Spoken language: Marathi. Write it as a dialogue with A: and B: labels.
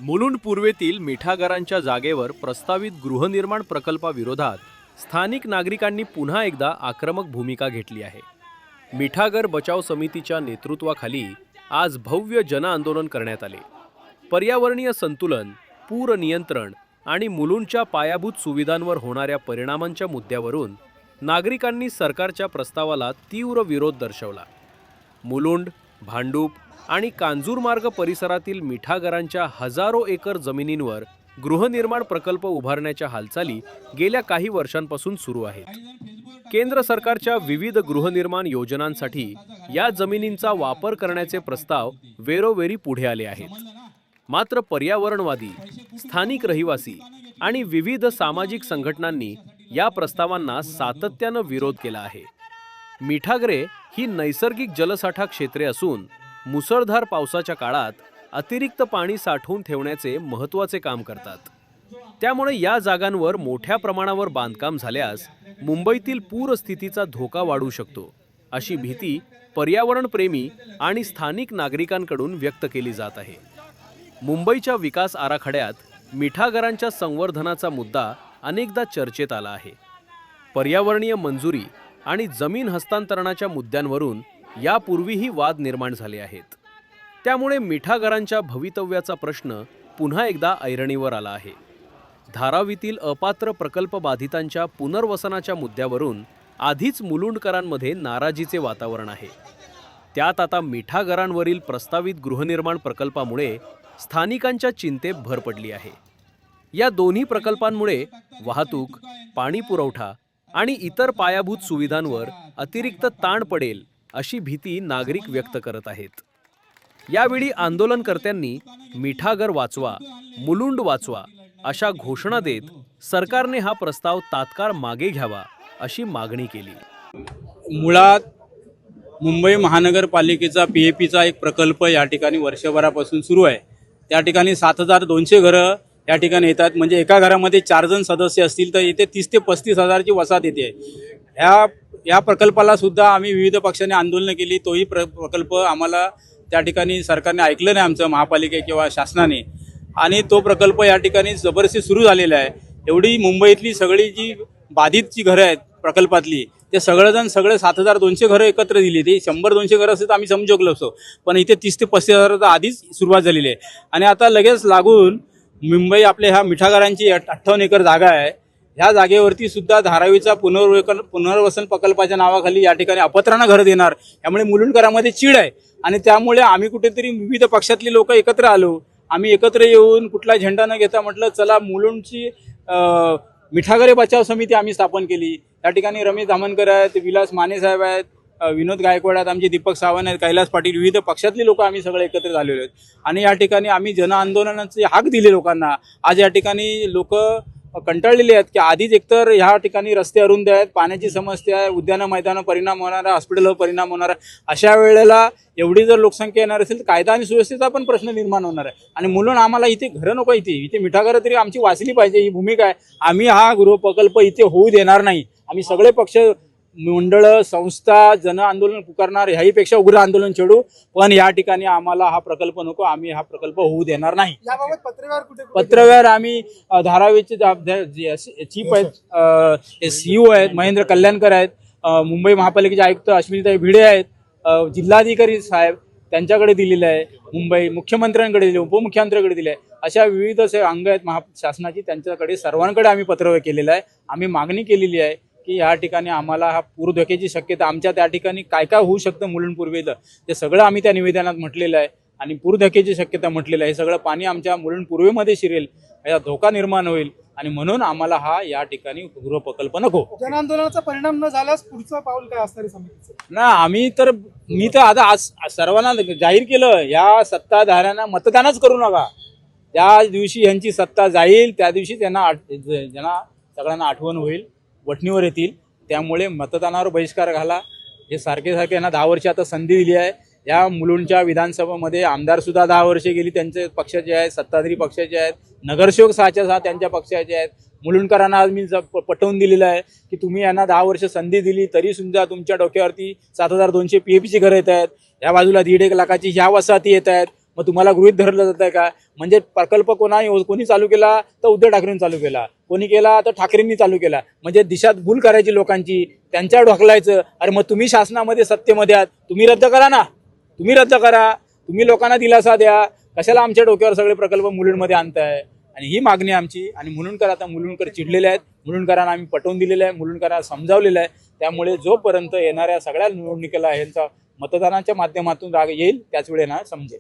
A: मुलुंड पूर्वेतील मिठागरांच्या जागेवर प्रस्तावित गृहनिर्माण प्रकल्पाविरोधात स्थानिक नागरिकांनी पुन्हा एकदा आक्रमक भूमिका घेतली आहे। मिठागर बचाव समितीच्या नेतृत्वाखाली आज भव्य जनआंदोलन करण्यात आले। पर्यावरणीय संतुलन, पूर नियंत्रण आणि मुलुंडच्या पायाभूत सुविधांवर होणाऱ्या परिणामांच्या मुद्द्यावरून नागरिकांनी सरकारच्या प्रस्तावाला तीव्र विरोध दर्शवला। मुलुंड, भांडूप आणि कांजूरमार्ग परिसरातील मिठागरांच्या हजारो एकर जमिनींवर गृहनिर्माण प्रकल्प उभारण्याच्या हालचाली गेल्या काही वर्षांपासून सुरू आहेत। केंद्र सरकारच्या विविध गृहनिर्माण योजनांसाठी या जमिनींचा वापर करण्याचे प्रस्ताव वेरोवेरी पुढे आले आहेत। मात्र पर्यावरणवादी, स्थानिक रहिवासी आणि विविध सामाजिक संघटनांनी या प्रस्तावांना सातत्याने विरोध केला आहे। मिठागरे ही नैसर्गिक जलसाठा क्षेत्रे असून मुसळधार पावसाच्या काळात अतिरिक्त पाणी साठवून ठेवण्याचे महत्त्वाचे काम करतात। त्यामुळे या जागांवर मोठ्या प्रमाणावर बांधकाम झाल्यास मुंबईतील पूरस्थितीचा धोका वाढू शकतो, अशी भीती पर्यावरणप्रेमी आणि स्थानिक नागरिकांकडून व्यक्त केली जात आहे। मुंबईच्या विकास आराखड्यात मिठागरांच्या संवर्धनाचा मुद्दा अनेकदा चर्चेत आला आहे। पर्यावरणीय मंजुरी आणि जमीन हस्तांतरणाच्या मुद्द्यांवरून यापूर्वीही वाद निर्माण झाले आहेत। त्यामुळे मिठागरांच्या भवितव्याचा प्रश्न पुन्हा एकदा ऐरणीवर आला आहे। धारावीतील अपात्र प्रकल्प बाधितांच्या पुनर्वसनाच्या मुद्द्यावरून आधीच मुलुंडकरांमध्ये नाराजीचे वातावरण आहे। त्यात आता मिठागरांवरील प्रस्तावित गृहनिर्माण प्रकल्पामुळे स्थानिकांच्या चिंतेत भर पडली आहे। या दोन्ही प्रकल्पांमुळे वाहतूक, पाणी पुरवठा आणि इतर पायाभूत सुविधांवर अतिरिक्त ताण पडेल अशी भीती नागरिक व्यक्त करत आहेत। यावेळी आंदोलनकर्त्यांनी मिठागर वाचवा, मुलुंड वाचवा अशा घोषणा देत सरकारने हा प्रस्ताव तात्काळ मागे घ्यावा अशी मागणी केली।
B: मुळात मुंबई महानगरपालिकेचा PAPचा एक प्रकल्प या ठिकाणी वर्षभरापासून सुरू आहे। त्या ठिकाणी 7200 घरं या ठिकाणी येतात। म्हणजे एका घरामध्ये 4 जण सदस्य असतील तर इथे 30 ते 35 हजारची वसाहत येते। या प्रकल्पाला सुद्धा आम्ही विविध पक्षांनी आंदोलनं केली, तोही प्रकल्प आम्हाला त्या ठिकाणी सरकारने ऐकलं नाही, आमचं महापालिका किंवा शासनाने, आणि तो प्रकल्प या ठिकाणी जबरदस्ती सुरू झालेला आहे। एवढी मुंबईतली सगळी जी बाधितची घरं आहेत प्रकल्पातली, ते सगळे 7200 घरं एकत्र दिली। ते 100-200 घरं असते तर आम्ही समजू शकलो असतो, पण इथे 30 ते 35 हजाराचा आधीच सुरुवात झालेली आहे। आणि आता लगेच लागून मुंबई आपल्या ह्या मिठागरांची 58 एकर जागा आहे। ह्या जागेवरती सुद्धा धारावीचा पुनर्वसन प्रकल्पाच्या नावाखाली या ठिकाणी अपत्रांना घरं देणार, त्यामुळे मुलुंडकरांमध्ये चीड आहे। आणि त्यामुळे आम्ही कुठेतरी विविध पक्षातली लोक एकत्र आलो। आम्ही एकत्र येऊन कुठला झेंडा न घेता म्हटलं चला मुलुंडची मिठागरे बचाव समिती आम्ही स्थापन केली। त्या ठिकाणी रमेश धामनकर आहेत, विलास माने साहेब आहेत, विनोद गायकवाड आहेत, आमचे दीपक सावंत आहेत, कैलास पाटील, विविध पक्षातली लोक आम्ही सगळे एकत्र झालेलो आहेत। आणि या ठिकाणी आम्ही जनआंदोलनाचे हाक दिले लोकांना। आज या ठिकाणी लोक कंटाळलेले आहेत की आधीच एकतर ह्या ठिकाणी रस्ते अरुंद आहेत, पाण्याची समस्या आहे, उद्यानं मैदानं परिणाम होणार आहे, हॉस्पिटलवर परिणाम होणार आहे। अशा वेळेला एवढी जर लोकसंख्या येणार असेल तर कायदा आणि सुव्यवस्थेचा पण प्रश्न निर्माण होणार आहे। आणि म्हणून आम्हाला इथे घरं नको, इथे मिठागरं तरी आमची वाचली पाहिजे, ही भूमिका आहे। आम्ही हा गृहप्रकल्प इथे होऊ देणार नाही। आम्ही सगळे पक्ष, मंडळ, संस्था जन आंदोलन पुकारणार, ह्याहीपेक्षा उग्र आंदोलन छेडू, पण या ठिकाणी आम्हाला हा प्रकल्प नको, आम्ही हा प्रकल्प होऊ देणार नाही।
C: याबाबत
B: पत्रव्यवहार आम्ही धारावीचे चीफ आहेत, CEO आहेत महेंद्र कल्याणकर आहेत, मुंबई महापालिकेचे आयुक्त अश्विनीताई भिडे आहेत, जिल्हाधिकारी साहेब त्यांच्याकडे दिलेले आहे, मुंबई मुख्यमंत्र्यांकडे दिले, उपमुख्यमंत्र्यांकडे दिले, अशा विविध असे अंग आहेत शासनाची, त्यांच्याकडे सर्वांकडे आम्ही पत्रव्यवहार केलेला आहे। आम्ही मागणी केलेली आहे की या ठिकाणी आम्हाला हा पूर धोक्याची शक्यता, आमच्या त्या ठिकाणी काय काय होऊ शकतं मुलुंड पूर्वेला, ते सगळं आम्ही त्या निवेदनात म्हटलेलं आहे। आणि पूर धोक्याची शक्यता म्हटलेलं आहे, हे सगळं पाणी आमच्या मुलुंड पूर्वेमध्ये शिरेल, याचा धोका निर्माण होईल, आणि म्हणून आम्हाला हा या ठिकाणी गृहप्रकल्प नको।
C: जनआंदोलनाचा परिणाम न झाल्यास पुढचं पाऊल काय असणार समितीचं?
B: ना मी तर आता आज सर्वांना जाहीर केलं, या सत्ताधाऱ्यांना मतदानच करू नका। त्या दिवशी यांची सत्ता जाईल त्या दिवशी त्यांना सगळ्यांना आठवण होईल, वठणीवर येतील। त्यामुळे मतदानावर बहिष्कार घाला। हे सारखे यांना 10 वर्ष आता संधी दिली आहे। या मुलुंडच्या विधानसभेमध्ये आमदार सुद्धा 10 वर्षे गेली त्यांच्या पक्षाचे आहेत, सत्ताधारी पक्षाचे आहेत, नगरसेवक 6च्या 6 त्यांच्या पक्षाचे आहेत। मुलुंडकरांना आज मी पटवून दिलेलं आहे की तुम्ही यांना 10 वर्ष संधी दिली तरी सुद्धा तुमच्या डोक्यावरती 7200 PAPची घरं येत आहेत, या बाजूला 1.5 लाखाची ह्या वसाहती येत आहेत, मग तुम्हाला गृहीत धरलं जात आहे का? म्हणजे प्रकल्प कोणी चालू केला तर उद्धव ठाकरेंनी चालू केला, कोणी केला तर ठाकरेंनी चालू केला. म्हणजे दिशाभूल करायची लोकांची, त्यांच्यावर ढकलायचं. अरे मग तुम्ही शासनामध्ये सत्तेमध्ये आहात, तुम्ही रद्द करा ना, तुम्ही रद्द करा, तुम्ही लोकांना दिलासा द्या. कशाला आमच्या डोक्यावर सगळे प्रकल्प मुलुंडमध्ये आणताय? आणि ही मागणी आमची. आणि मुलुंडकर आता मुलुंडकर चिडलेले आहेत, मुलुंडकरांना आम्ही पटवून दिलेलं आहे, मुलुंडकरांना समजावलेलं आहे. त्यामुळे जोपर्यंत येणाऱ्या सगळ्या निवडणुकीला यांचा मतदानाच्या माध्यमातून राग येईल त्याच वेळेला समजेल.